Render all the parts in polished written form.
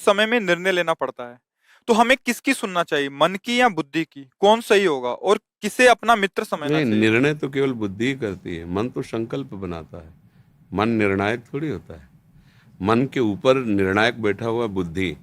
समय में निर्णय लेना पड़ता है। तो हमें किसकी सुनना चाहिए, मन की या बुद्धि की? कौन सही होगा और किसे अपना मित्र समझना नहीं, चाहिए? निर्णय तो केवल बुद्धि ही करती है, मन तो संकल्प बनाता है। मन निर्णायक थोड़ी होता है। मन के ऊपर निर्णायक बैठा हुआ है बुद्धि,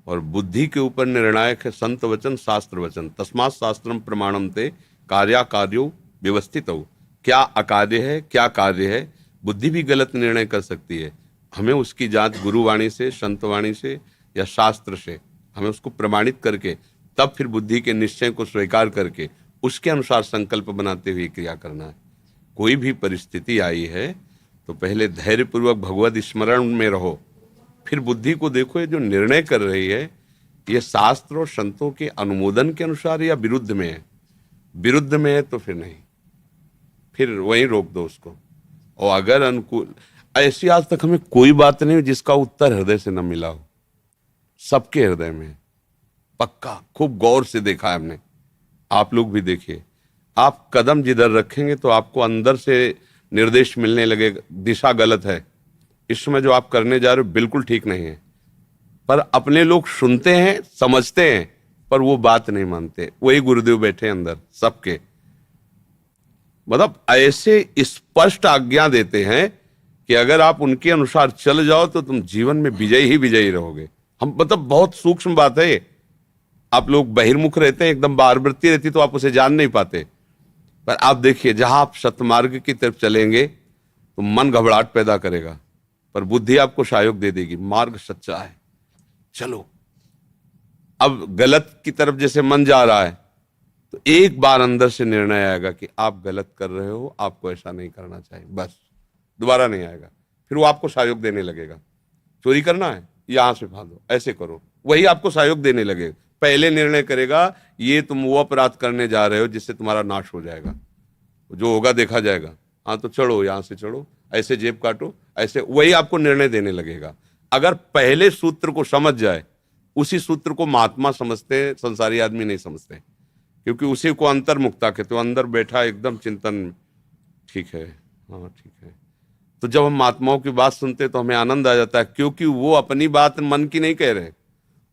और बुद्धि के ऊपर निर्णायक है संत वचन शास्त्र वचन। तस्मात् शास्त्रम प्रमाणम ते कार्या कार्यो व्यवस्थित हो। क्या अकार्य है क्या कार्य है, बुद्धि भी गलत निर्णय कर सकती है। हमें उसकी जांच गुरुवाणी से, संतवाणी से या शास्त्र से, हमें उसको प्रमाणित करके तब फिर बुद्धि के निश्चय को स्वीकार करके उसके अनुसार संकल्प बनाते हुए क्रिया करना है। कोई भी परिस्थिति आई है तो पहले धैर्यपूर्वक भगवत स्मरण में रहो, फिर बुद्धि को देखो ये जो निर्णय कर रही है ये शास्त्र और संतों के अनुमोदन के अनुसार या विरुद्ध में है। विरुद्ध में है तो फिर नहीं, फिर वहीं रोक दो उसको। और अगर अनुकूल, ऐसी आज तक हमें कोई बात नहीं जिसका उत्तर हृदय से न मिला हो, सबके हृदय में है। पक्का खूब गौर से देखा है हमने, आप लोग भी देखिए। आप कदम जिधर रखेंगे तो आपको अंदर से निर्देश मिलने लगेगा, दिशा गलत है, इस समय जो आप करने जा रहे हो बिल्कुल ठीक नहीं है। पर अपने लोग सुनते हैं, समझते हैं, पर वो बात नहीं मानते। वही गुरुदेव बैठे हैं अंदर सबके, मतलब ऐसे स्पष्ट आज्ञा देते हैं कि अगर आप उनके अनुसार चल जाओ तो तुम जीवन में विजयी ही विजयी रहोगे। हम मतलब बहुत सूक्ष्म बात है ये। आप लोग बहिर्मुख रहते हैं, एकदम बारवृत्ति रहती तो आप उसे जान नहीं पाते। पर आप देखिए जहां आप सतमार्ग की तरफ चलेंगे तो मन घबराहट पैदा करेगा, पर बुद्धि आपको सहयोग दे देगी, मार्ग सच्चा है, चलो। अब गलत की तरफ जैसे मन जा रहा है तो एक बार अंदर से निर्णय आएगा कि आप गलत कर रहे हो, आपको ऐसा नहीं करना चाहिए, बस दोबारा नहीं आएगा। फिर वो आपको सहयोग देने लगेगा, चोरी करना है यहां से भागो, ऐसे करो, वही आपको सहयोग देने लगेगा। पहले निर्णय करेगा ये तुम वो अपराध करने जा रहे हो जिससे तुम्हारा नाश हो जाएगा, जो होगा देखा जाएगा, हाँ तो चढ़ो यहां से, चढ़ो, ऐसे जेब काटो, ऐसे, वही आपको निर्णय देने लगेगा। अगर पहले सूत्र को समझ जाए, उसी सूत्र को महात्मा समझते हैं, संसारी आदमी नहीं समझते, क्योंकि उसी को अंतर्मुक्ता कहते हो, अंदर बैठा एकदम चिंतन में, ठीक है, हाँ ठीक है। तो जब हम महात्माओं की बात सुनते तो हमें आनंद आ जाता है, क्योंकि वो अपनी बात मन की नहीं कह रहे,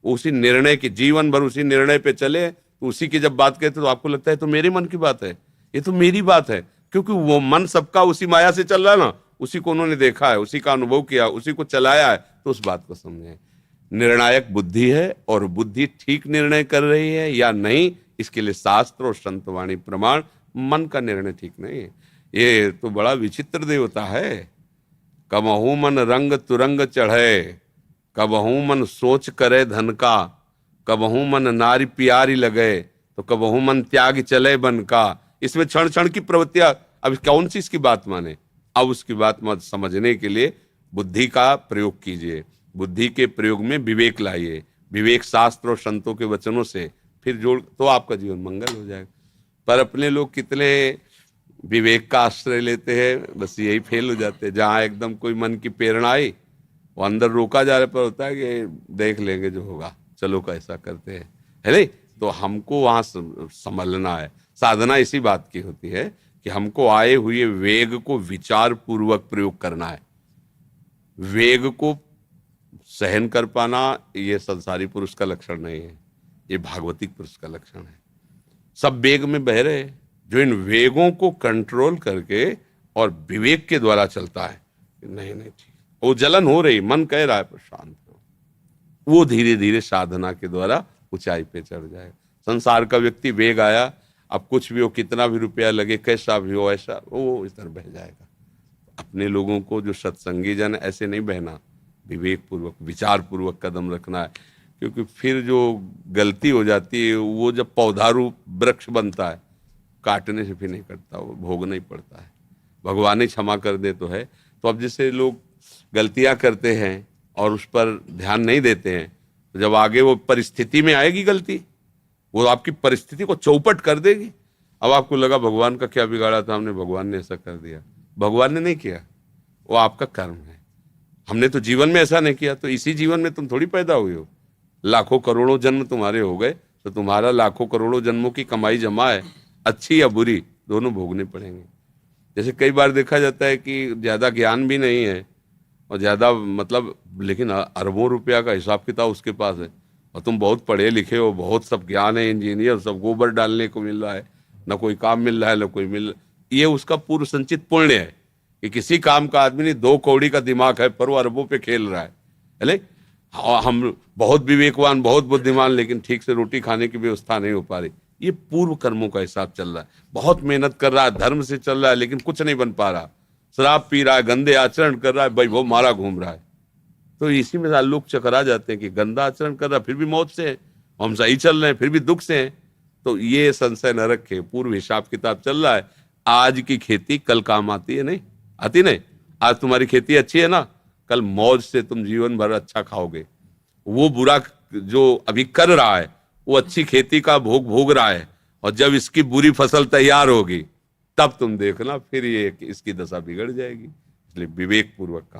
उसी निर्णय की, जीवन भर उसी निर्णय पे चले, तो उसी की जब बात कहते तो आपको लगता है तो मेरे मन की बात है, ये तो मेरी बात है, क्योंकि वो मन सबका उसी माया से चल रहा है ना, उसी को उन्होंने देखा है, उसी का अनुभव किया, उसी को चलाया है, तो उस बात को समझे। निर्णायक बुद्धि है, और बुद्धि ठीक निर्णय कर रही है या नहीं, इसके लिए शास्त्र और संतवाणी प्रमाण। मन का निर्णय ठीक नहीं है। ये तो बड़ा विचित्र देवता है। कबहू मन रंग तुरंग चढ़े, कबहू मन सोच करे धन का, कबहू मन नारी प्यारी लगे, तो कबहू मन त्याग चले बन का। इसमें क्षण क्षण की प्रवृत्तियां, अब कौन सी इसकी बात माने? अब उसकी बात मत समझने के लिए बुद्धि का प्रयोग कीजिए, बुद्धि के प्रयोग में विवेक लाइए, विवेक शास्त्र और संतों के वचनों से फिर जोड़, तो आपका जीवन मंगल हो जाएगा। पर अपने लोग कितने विवेक का आश्रय लेते हैं, बस यही फेल हो जाते हैं। जहां एकदम कोई मन की प्रेरणा आई, वो अंदर रोका जा रहा पर होता है कि देख लेंगे जो होगा, चलो कैसा करते हैं, है नहीं? तो हमको वहां संभलना है। साधना इसी बात की होती है कि हमको आए हुए वेग को विचार पूर्वक प्रयोग करना है। वेग को सहन कर पाना ये संसारी पुरुष का लक्षण नहीं है, ये भागवतिक पुरुष का लक्षण है। सब वेग में बह रहे, जो इन वेगों को कंट्रोल करके और विवेक के द्वारा चलता है, नहीं नहीं ठीक, वो जलन हो रही, मन कह रहा है पर शांत हो, वो धीरे धीरे साधना के द्वारा ऊंचाई पे चढ़ जाएगा। संसार का व्यक्ति वेग आया, अब कुछ भी हो, कितना भी रुपया लगे, कैसा भी हो, ऐसा वो इस तरह बह जाएगा। अपने लोगों को जो सत्संगी जन, ऐसे नहीं बहना, विवेक पूर्वक विचार पूर्वक कदम रखना है। क्योंकि फिर जो गलती हो जाती है, वो जब पौधारूप वृक्ष बनता है, काटने से फिर नहीं कटता, वो भोगना ही पड़ता है। भगवान ही क्षमा कर दे तो है। तो अब जैसे लोग गलतियां करते हैं और उस पर ध्यान नहीं देते हैं, तो जब आगे वो परिस्थिति में आएगी गलती, वो आपकी परिस्थिति को चौपट कर देगी। अब आपको लगा भगवान का क्या बिगाड़ा था हमने, भगवान ने ऐसा कर दिया। भगवान ने नहीं किया, वो आपका कर्म है। हमने तो जीवन में ऐसा नहीं किया, तो इसी जीवन में तुम थोड़ी पैदा हुए हो। लाखों करोड़ों जन्म तुम्हारे हो गए, तो तुम्हारा लाखों करोड़ों जन्मों की कमाई जमा है, अच्छी या बुरी दोनों भोगने पड़ेंगे। जैसे कई बार देखा जाता है कि ज्यादा ज्ञान भी नहीं है और ज्यादा मतलब, लेकिन अरबों रुपया का हिसाब किताब उसके पास है, और तुम बहुत पढ़े लिखे हो, बहुत सब ज्ञान है, इंजीनियर, सब गोबर डालने को मिल रहा है, ना कोई काम मिल रहा है, ना कोई मिल, ये उसका पूर्व संचित पुण्य है कि किसी काम का आदमी नहीं, 2 कौड़ी का दिमाग है पर वो अरबों पे खेल रहा है। हम बहुत विवेकवान, बहुत बुद्धिमान, लेकिन ठीक से रोटी खाने की व्यवस्था नहीं हो पा रही। ये पूर्व कर्मों का हिसाब चल रहा है। बहुत मेहनत कर रहा है, धर्म से चल रहा है, लेकिन कुछ नहीं बन पा रहा, शराब पी रहा है, गंदे आचरण कर रहा है, भाई वो मारा घूम रहा है। तो इसी में लोग चकरा जाते हैं कि गंदा आचरण कर रहा है फिर भी मौत से है, हम सही चल रहे हैं फिर भी दुख से हैं। तो ये संशय न रखे, पूर्व हिसाब किताब चल रहा है। आज की खेती कल काम आती है नहीं, आती नहीं। आज तुम्हारी खेती अच्छी है ना, कल मौज से तुम जीवन भर अच्छा खाओगे। वो बुरा जो अभी कर रहा है वो अच्छी खेती का भोग भोग रहा है, और जब इसकी बुरी फसल तैयार होगी तब तुम देखना फिर ये इसकी दशा बिगड़ जाएगी। इसलिए विवेक पूर्वक